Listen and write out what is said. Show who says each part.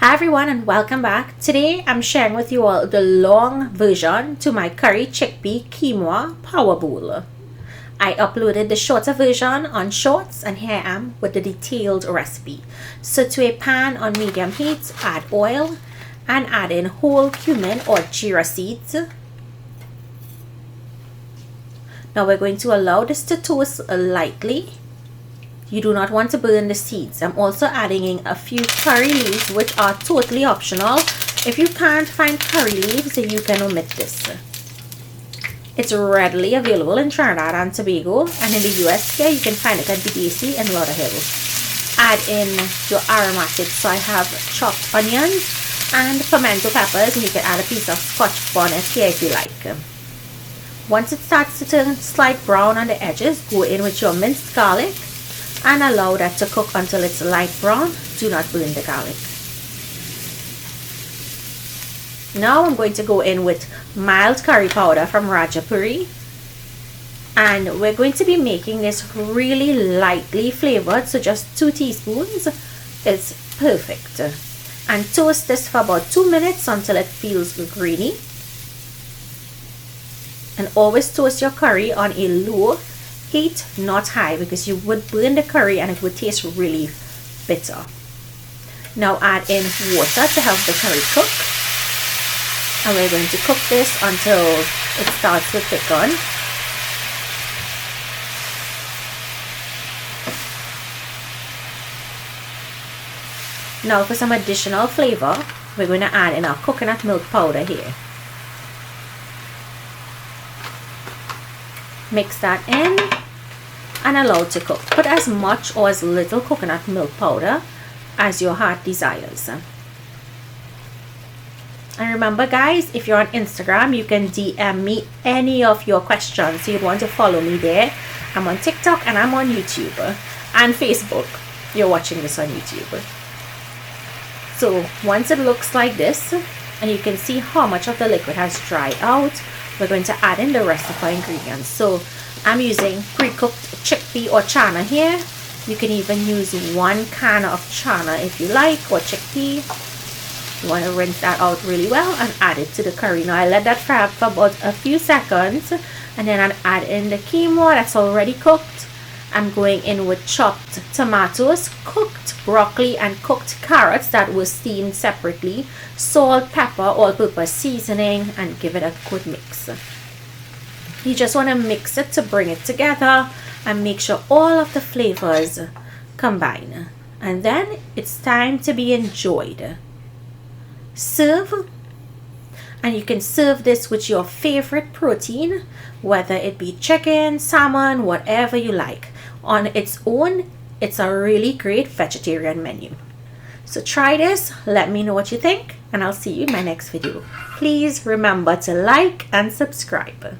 Speaker 1: Hi everyone and welcome back. Today I'm sharing with you all the long version to my curry chickpea quinoa power bowl. I uploaded the shorter version on shorts and here I am with the detailed recipe. So to a pan on medium heat, add oil and add in whole cumin or jeera seeds. Now we're going to allow this to toast lightly. You do not want to burn the seeds. I'm also adding in a few curry leaves, which are totally optional. If you can't find curry leaves, you can omit this. It's readily available in Trinidad and Tobago, and in the US here you can find it at tbsp and Lauderhill. Add in your aromatics. So I have chopped onions and pimento peppers, and you can add a piece of Scotch bonnet here if you like. Once it starts to turn slight brown on the edges, go in with your minced garlic and allow that to cook until it's light brown. Do not burn the garlic. Now I'm going to go in with mild curry powder from Rajapuri, and we're going to be making this really lightly flavored, so just 2 teaspoons is perfect. And toast this for about 2 minutes until it feels greeny. And always toast your curry on a low heat, not high, because you would burn the curry and it would taste really bitter. Now add in water to help the curry cook, and we're going to cook this until it starts to thicken. Now for some additional flavor, we're going to add in our coconut milk powder here. Mix that in and allow it to cook. Put as much or as little coconut milk powder as your heart desires. And remember guys, if you're on Instagram, you can DM me any of your questions. So you'd want to follow me there. I'm on TikTok and I'm on YouTube and Facebook. You're watching this on YouTube. So once it looks like this and you can see how much of the liquid has dried out, we're going to add in the rest of our ingredients. So I'm using pre-cooked chickpea or chana here. You can even use 1 can of chana if you like, or chickpea. You want to rinse that out really well and add it to the curry. Now I let that fry up for about a few seconds, and then I'll add in the quinoa that's already cooked. I'm going in with chopped tomatoes, cooked broccoli and cooked carrots that were steamed separately, salt, pepper, all-purpose seasoning, and give it a good mix. You just want to mix it to bring it together and make sure all of the flavors combine. And then it's time to be enjoyed. Serve. And you can serve this with your favorite protein, whether it be chicken, salmon, whatever you like. On its own, it's a really great vegetarian menu. So try this, let me know what you think, and I'll see you in my next video. Please remember to like and subscribe.